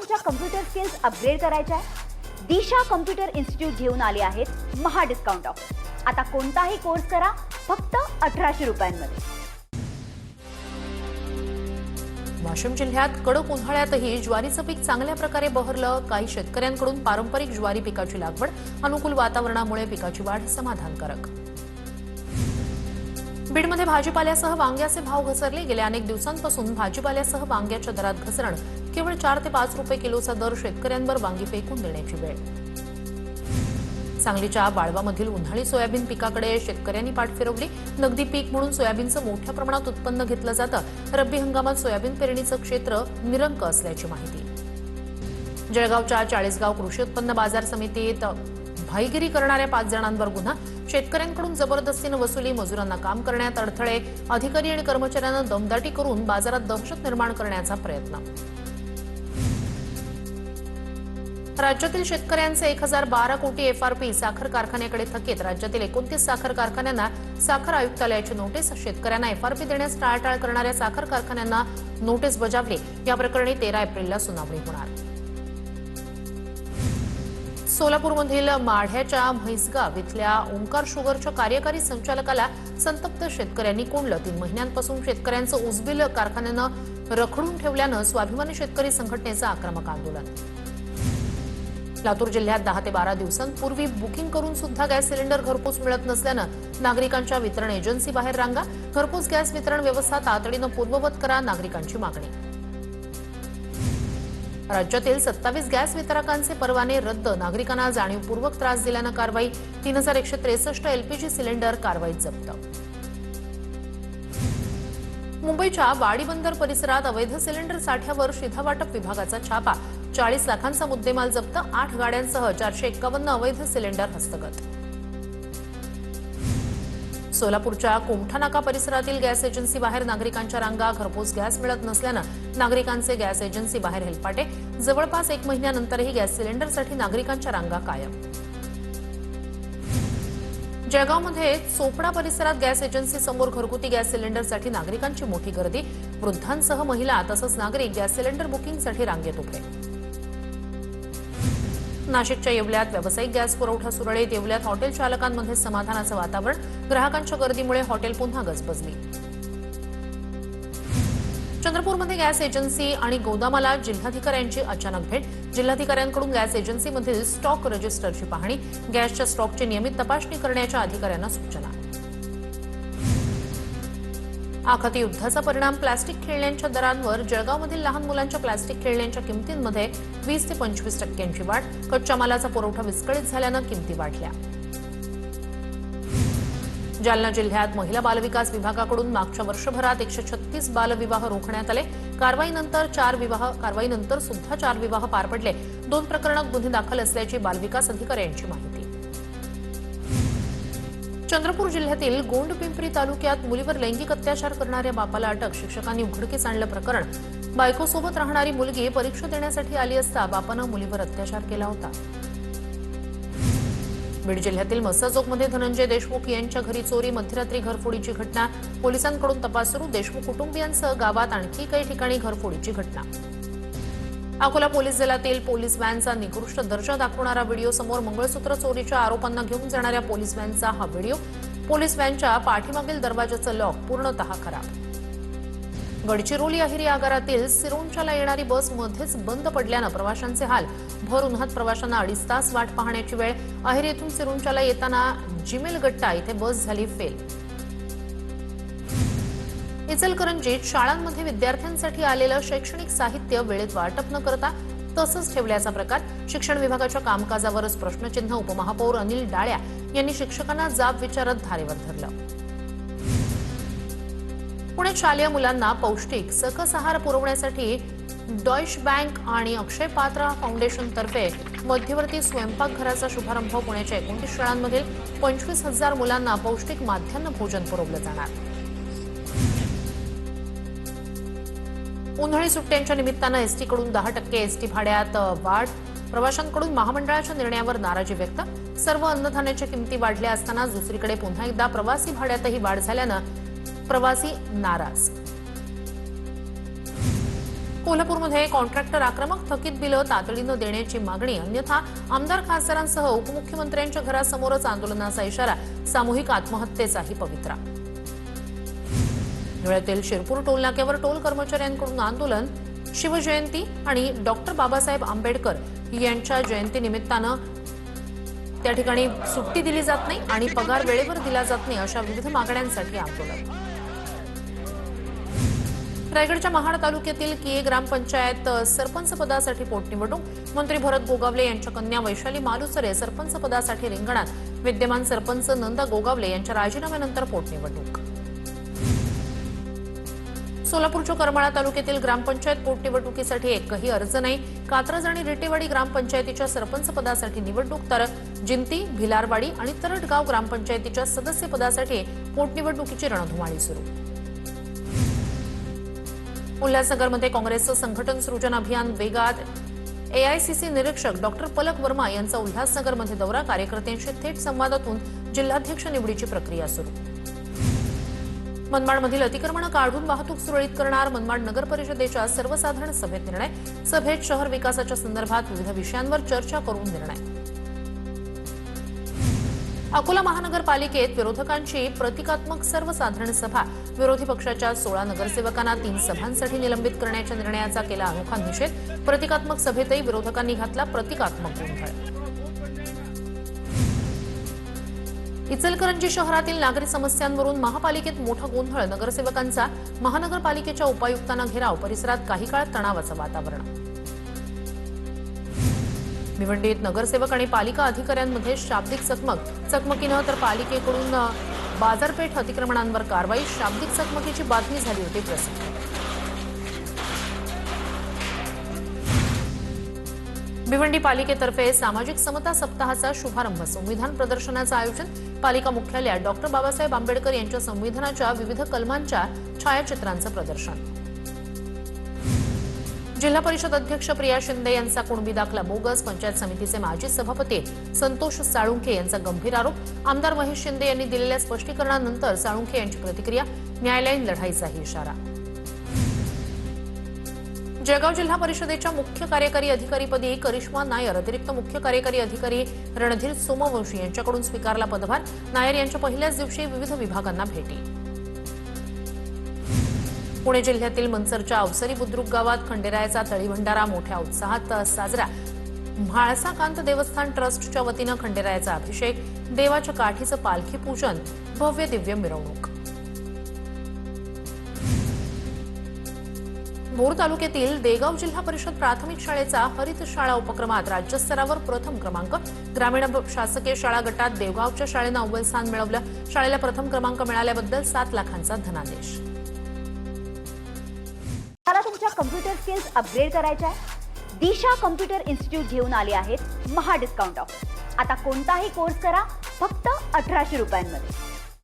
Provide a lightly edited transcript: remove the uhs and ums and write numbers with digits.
तुमच्या computer skills upgrade करायच्या आहे? दिशा कम्प्युटर इन्स्टिट्यूट घेऊन आले आहेत महा डिस्काउंट ऑफर. आता कोणताही कोर्स करा फक्त 1800 रुपयांमध्ये. वाशिम जिल्ह्यात कडक उन्हाळ्यातही ज्वारीचं पीक चांगल्या प्रकारे बहरलं. काही शेतकऱ्यांकडून पारंपरिक ज्वारी पिकाची लागवड, अनुकूल वातावरणामुळे पिकाची वाढ समाधानकारक. बीडमध्ये भाजीपाल्यासह वांग्याचे भाव घसरले. गेल्या अनेक दिवसांपासून भाजीपाल्यासह वांग्याच्या दरात घसरण. केवळ 4 ते 5 रुपये किलोचा दर शेतकऱ्यांवर वांगी फेकून देण्याची वेळ. सांगलीच्या वाळवामधील उन्हाळी सोयाबीन पिकाकडे शेतकऱ्यांनी पाठ फिरवली. नगदी पीक म्हणून सोयाबीनचं मोठ्या प्रमाणात उत्पन्न घेतलं जातं. रब्बी हंगामात सोयाबीन पेरणीचं क्षेत्र निरंक असल्याची माहिती. जळगावच्या चाळीसगाव कृषी उत्पन्न बाजार समितीत भाईगिरी करणाऱ्या 5 जणांवर गुन्हा. शेतकऱ्यांकडून जबरदस्तीनं वसुली, मजुरांना काम करण्यात अडथळे, अधिकारी आणि कर्मचाऱ्यांना दमदाटी करून बाजारात दहशत निर्माण करण्याचा प्रयत्न. राज्यातील शेतकऱ्यांचे 1012 कोटी एफआरपी साखर कारखान्याकडे थकीत. राज्यातील 29 साखर कारखान्यांना साखर आयुक्तालयाची नोटीस. शेतकऱ्यांना एफआरपी देण्यास टाळाटाळ करणाऱ्या साखर कारखान्यांना नोटीस बजावली. या प्रकरणी 13 एप्रिलला सुनावणी होणार. सोलापूरमधील माढ्याच्या म्हैसगाव इथल्या ओंकार शुगरच्या कार्यकारी संचालकाला संतप्त शेतकऱ्यांनी कोंडलं. 3 महिन्यांपासून शेतकऱ्यांचं ऊसबिल कारखान्यानं रखडून ठेवल्यानं स्वाभिमानी शेतकरी संघटनेचं आक्रमक आंदोलन. लातूर जिल्ह्यात 10 ते 12 दिवसांपूर्वी बुकिंग करून सुद्धा गॅस सिलेंडर घरपोच मिळत नसल्यानं नागरिकांच्या वितरण एजन्सीबाहेर रांगा. घरपोच गॅस वितरण व्यवस्था तातडीनं पूर्ववत करा, नागरिकांची मागणी. राज्यातील 27 गॅस वितरकांचे परवाने रद्द. नागरिकांना जाणीवपूर्वक त्रास दिल्यानं कारवाई. 3163 एलपीजी सिलेंडर कारवाईत जप्त. मुंबईच्या वाडी बंदर परिसरात अवैध सिलेंडर साठ्यावर शिधावाटप विभागाचा छापा. 40 लाखांचा मुद्देमाल जप्त. 8 गाड्यांसह 451 अवैध सिलेंडर हस्तगत. सोलापूरच्या कोमठा नाका परिसरातील गॅस एजन्सी बाहेर नागरिकांच्या रांगा. घरपोच गॅस मिळत नसल्यानं नागरिकांचे गॅस एजन्सी बाहेर हेलपाटे. जवळपास 1 महिन्यानंतरही गॅस सिलेंडरसाठी नागरिकांच्या रांगा कायम. जळगावमध्ये चोपडा परिसरात गॅस एजन्सी समोर घरगुती गॅस सिलेंडरसाठी नागरिकांची मोठी गर्दी. वृद्धांसह महिला तसंच नागरिक गॅस सिलेंडर बुकिंगसाठी रांगेत उभे. नाशिकच्या येवल्यात व्यावसायिक गॅस पुरवठा सुरळीत. येवल्यात हॉटेल चालकांमध्ये समाधानाचं वातावरण. ग्राहकांच्या गर्दीमुळे हॉटेल पुन्हा गजबजली. चंद्रपूरमध्ये गॅस एजन्सी आणि गोदामाला जिल्हाधिकाऱ्यांची अचानक भेट. जिल्हाधिकाऱ्यांकडून गॅस एजन्सीमधील स्टॉक रजिस्टरची पाहणी. गॅसच्या स्टॉकची नियमित तपासणी करण्याच्या अधिकाऱ्यांना सूचना. आखाती युद्धाचा परिणाम प्लास्टिक खेळण्यांच्या दरांवर. जळगावमधील लहान मुलांच्या प्लास्टिक खेळण्यांच्या किमतींमध्ये 20 ते 25% वाढ. कच्च्या मालाचा पुरवठा विस्कळीत झाल्यानं किमती वाढल्या. जालना जिल्ह्यात महिला बालविकास विभागाकडून मागच्या वर्षभरात 136 बालविवाह रोखण्यात आले. कारवाईनंतर सुद्धा 4 विवाह पार पडले. 2 प्रकरणात गुन्हे दाखल असल्याची बालविकास अधिकाऱ्यांची माहिती. चंद्रपूर जिल्ह्यातील गोंडपिंपरी तालुक्यात मुलीवर लैंगिक अत्याचार करणाऱ्या बापाला अटक. शिक्षकांनी उघडकीस आणलं प्रकरण. बायकोसोबत राहणारी मुलगी परीक्षा देण्यासाठी आली असता बापानं मुलीवर अत्याचार केला होता. बीड जिल्ह्यातील मस्साजोगमध्ये धनंजय देशमुख यांच्या घरी चोरी, मध्यरात्री घरफोडीची घटना. पोलिसांकडून तपास सुरू. देशमुख कुटुंबियांसह गावात आणखी काही ठिकाणी घरफोडीची घटना. अकोला पोलीस दलातील पोलीस व्हॅनचा निकृष्ट दर्जा दाखवणारा व्हिडिओ समोर. मंगळसूत्र चोरीच्या आरोपांना घेऊन जाणाऱ्या पोलीस व्हॅनचा हा व्हिडिओ. पोलीस व्हॅनच्या पाठीमागील दरवाजाचं लॉक पूर्णतः खराब. गडचिरोली अहिरी आगारातील सिरोंचाला येणारी बस मध्येच बंद पडल्यानं प्रवाशांचे हाल. भर उन्हात प्रवाशांना 2.5 तास वाट पाहण्याची वेळ. अहिरी येथून सिरोंचाला येताना जिमेलगट्टा इथे बस झाली फेल. इचलकरंजीत शाळांमध्ये विद्यार्थ्यांसाठी आलेलं शैक्षणिक साहित्य वेळेत वाटप न करता तसंच ठेवल्याचा प्रकार. शिक्षण विभागाच्या कामकाजावरच प्रश्नचिन्ह. उपमहापौर अनिल डाळ्या यांनी शिक्षकांना जाब विचारत धारेवर धरलं. पुण्यात शालेय मुलांना पौष्टिक सकस आहार पुरवण्यासाठी डॉइश बँक आणि अक्षय पात्र फाउंडेशनतर्फे मध्यवर्ती स्वयंपाकघराचा शुभारंभ. पुण्याच्या 29 शाळांमधील 25,000 मुलांना पौष्टिक माध्यान्ह भोजन पुरवलं जाणार. उन्हाळी सुट्ट्यांच्या निमित्तानं एसटीकडून 10% एसटी भाड्यात वाढ. प्रवाशांकडून महामंडळाच्या निर्णयावर नाराजी व्यक्त. सर्व अन्नधान्याच्या किमती वाढल्या असताना दुसरीकडे पुन्हा एकदा प्रवासी भाड्यातही वाढ झाल्यानं प्रवासी नाराज. कोल्हापूरमध्ये कॉन्ट्रॅक्टर आक्रमक, थकीत बिलं तातडीनं देण्याची मागणी, अन्यथा आमदार खासदारांसह उपमुख्यमंत्र्यांच्या घरासमोरच आंदोलनाचा इशारा, सामूहिक आत्महत्येचाही पवित्रा. धुळ्यातील शिरपूर टोलनाक्यावर टोल कर्मचाऱ्यांकडून आंदोलन. शिवजयंती आणि डॉक्टर बाबासाहेब आंबेडकर यांच्या जयंतीनिमित्तानं त्या ठिकाणी सुट्टी दिली जात नाही आणि पगार वेळेवर दिला जात नाही, अशा विविध मागण्यांसाठी आंदोलन. रायगडच्या महाड तालुक्यातील किये ग्रामपंचायत सरपंच पदासाठी पोटनिवडणूक. मंत्री भरत गोगावले यांच्या कन्या वैशाली मालुसरे सरपंच पदासाठी रिंगणात. विद्यमान सरपंच नंदा गोगावले यांच्या राजीनाम्यानंतर पोटनिवडणूक. सोलापूरच्या करमाळा तालुक्यातील ग्रामपंचायत पोटनिवडणुकीसाठी एकही अर्ज नाही. कात्रज आणि रिटेवाडी ग्रामपंचायतीच्या सरपंच पदासाठी निवडणूक, तर जिंती, भिलारवाडी आणि तरटगाव ग्रामपंचायतीच्या सदस्य पदासाठी पोटनिवडणुकीची रणधुमाळी सुरू. उल्हासनगरमध्ये काँग्रेसचं संघटन सृजन अभियान वेगात. एआयसीसी निरीक्षक डॉक्टर पलक वर्मा यांचा उल्हासनगरमध्ये दौरा. कार्यकर्त्यांशी थेट संवादातून जिल्हाध्यक्ष निवडीची प्रक्रिया सुरू. मनमाडमधील अतिक्रमण काढून वाहतूक सुरळीत करणार. मनमाड नगर परिषदेच्या सर्वसाधारण सभेत निर्णय. सभेत शहर विकासाच्या संदर्भात विविध विषयांवर चर्चा करून निर्णय. अकोला महानगरपालिकेत विरोधकांची प्रतिकात्मक सर्वसाधारण सभा. विरोधी पक्षाच्या 16 नगरसेवकांना 3 सभांसाठी निलंबित करण्याच्या निर्णयाचा केला अनोखा निषेध. प्रतिकात्मक सभेतही विरोधकांनी घातला प्रतिकात्मक गोंधळ. इचलकरंजी शहरातील नागरी समस्यांवरून महापालिकेत मोठा गोंधळ. नगरसेवकांचा महानगरपालिकेच्या उपायुक्तांना घेराव. परिसरात काही काळ तणावाचं वातावरण. भिवंडीत नगरसेवक आणि पालिका अधिकाऱ्यांमध्ये शाब्दिक चकमक. चकमकीनं तर पालिकेकडून बाजारपेठ अतिक्रमणांवर कारवाई. शाब्दिक चकमकीची बातमी झाली होती प्रसिद्ध. भिवंडी पालिकेतर्फे सामाजिक समता सप्ताहाचा शुभारंभ. संविधान प्रदर्शनाचं आयोजन. पालिका मुख्यालयात डॉक्टर बाबासाहेब आंबेडकर यांच्या संविधानाच्या विविध कलमांच्या छायाचित्रांचं प्रदर्शन. जिल्हा परिषद अध्यक्ष प्रिया शिंदे यांचा कुणबी दाखला बोगस. पंचायत समितीचे माजी सभापती संतोष साळुंखे यांचा गंभीर आरोप. आमदार महेश शिंदे यांनी दिलेल्या स्पष्टीकरणानंतर साळुंखे यांची प्रतिक्रिया. न्यायालयीन लढाईचाही इशारा. जळगाव जिल्हा परिषदेच्या मुख्य कार्यकारी अधिकारीपदी करिश्मा नायर. अतिरिक्त मुख्य कार्यकारी अधिकारी रणधीर सोमवंशी यांच्याकडून स्वीकारला पदभार. नायर यांच्या पहिल्याच दिवशी विविध विभागांना भेटी. पुणे जिल्ह्यातील मनसरच्या अवसरी बुद्रुक गावात खंडेरायाचा तळीभंडारा मोठ्या उत्साहात साजरा. म्हाळसाकांत देवस्थान ट्रस्टच्या वतीनं खंडेरायाचा अभिषेक. देवाच्या काठीचं पालखी पूजन. भव्य दिव्य मिरवणूक. भोर तालुक्यातील देगाव जिल्हा परिषद प्राथमिक शाळेचा हरित शाळा उपक्रमात राज्यस्तरावर प्रथम क्रमांक. ग्रामीण शासकीय शाळा गटात देवगावच्या शाळेनं अव्वल स्थान मिळवलं. शाळेला प्रथम क्रमांक मिळाल्याबद्दल 7 लाखांचा धनादेश. मला तुमच्या कम्प्युटर स्किल्स अपग्रेड करायच्या आहे? दिशा कम्प्युटर इन्स्टिट्यूट घेऊन आले आहेत महा डिस्काउंट ऑफर. आता कोणताही कोर्स करा फक्त 1800 रुपयांमध्ये.